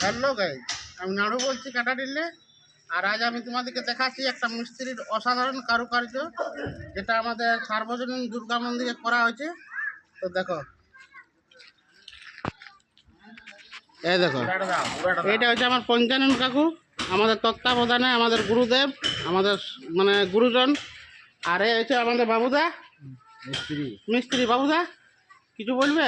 Hello guys, আমি নাড়ু বলছি কাটাডিলে। আর আজ আমি তোমাদেরকে দেখাচ্ছি একটা মিস্ত্রির অসাধারণ কারুকার্য, যেটা আমাদের সার্বজনীন দুর্গা মন্দিরে করা হয়েছে। তো দেখো, এই দেখো, এটা হচ্ছে আমার পঞ্চানন কাকু, আমাদের তত্ত্বাবধানে আমাদের গুরুদেব, আমাদের মানে গুরুজন। আর এ হচ্ছে আমাদের বাবুদা মিস্ত্রি। বাবুদা, কিছু বলবে?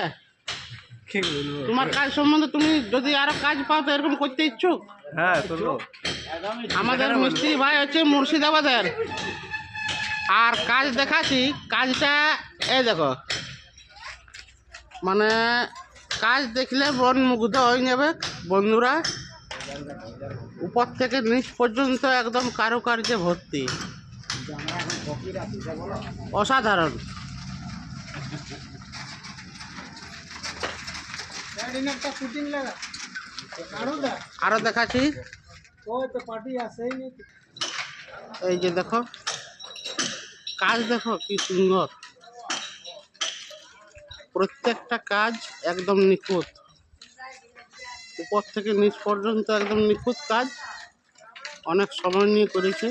তোমার কাজ সম্বন্ধে তুমি যদি আরো কাজ পাও তো এরকম করতে ইচ্ছুক? হ্যাঁ, আমাদের মিস্ত্রি ভাই হচ্ছে মুর্শিদাবাদের। আর কাজ দেখাচ্ছি, কাজটা এই দেখো, মানে কাজ দেখলে মন মুগ্ধ হয়ে যাবে বন্ধুরা। উপর থেকে নিচ পর্যন্ত একদম কারুকার্যে ভর্তি, অসাধারণ। আরো দেখাচ্ছি, এই যে দেখো কাজ, দেখো কি সুন্দর। প্রত্যেকটা কাজ একদম নিখুঁত, উপর থেকে নিচ পর্যন্ত একদম নিখুঁত কাজ। অনেক সময় নিয়ে করেছে,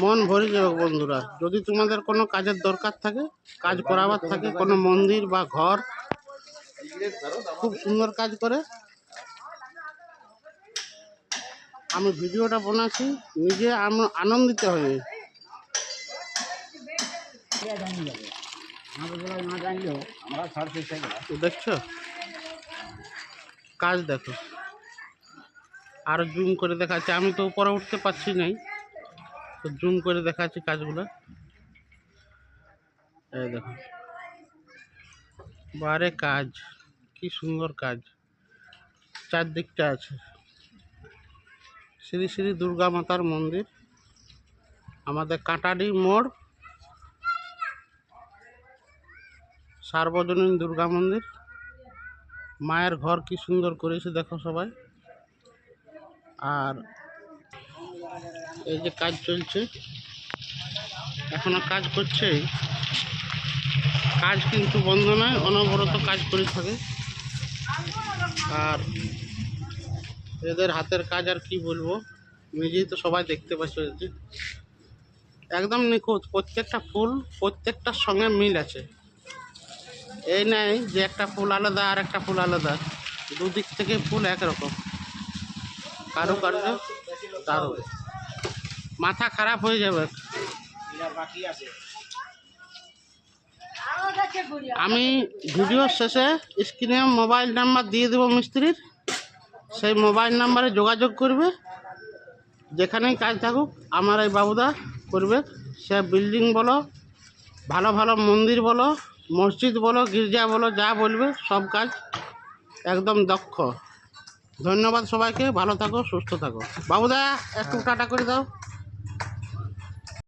মন ভরে যাবে বন্ধুরা। যদি তোমাদের কোনো কাজের দরকার থাকে, কাজ করাবার থাকে, কোনো মন্দির বা ঘর, খুব সুন্দর কাজ করে। আমি ভিডিওটা বানাচ্ছি, নিজে আনন্দিত হয়ে। দেখছো কাজ, দেখো। আরো জুম করে দেখাচ্ছি, আমি তো উপরে উঠতে পারছি নাই, তো জুম করে দেখাচ্ছি কাজগুলো। এই দেখো, বারে কাজ, কি সুন্দর কাজ। চারদিকটা আছে শ্রী শ্রী দুর্গা মাতার মন্দির, আমাদের কাটাডি মোড়, সার্বজনীন দুর্গা মন্দির। মায়ের ঘর কি সুন্দর করেছে দেখো সবাই। আর এই যে কাজ চলছে, এখনো কাজ করছে। কাজ কিন্তু বন্ধ নয়, অনবরত কাজ করে থাকে। আর এদের হাতের কাজ আর কি বলবো, নিজেই তো সবাই দেখতে পাচ্ছে। একদম নিখুঁত, প্রত্যেকটা ফুল প্রত্যেকটার সঙ্গে মিল আছে। এই নাই যে একটা ফুল আলাদা আর একটা ফুল আলাদা, দুদিক থেকে ফুল একরকম। কারুকার্য দারুণ, মাথা খারাপ হয়ে যাবে। আমি ভিডিওর শেষে স্ক্রিনে মোবাইল নাম্বার দিয়ে দেবো মিস্ত্রির, সেই মোবাইল নাম্বারে যোগাযোগ করবে। যেখানেই কাজ থাকুক আমার এই বাবুদা করবে। সে বিল্ডিং বলো, ভালো ভালো মন্দির বলো, মসজিদ বলো, গির্জা বলো, যা বলবে সব কাজ একদম দক্ষ। ধন্যবাদ সবাইকে, ভালো থাকো, সুস্থ থাকো। বাবুদা একটু টাটা করে দাও।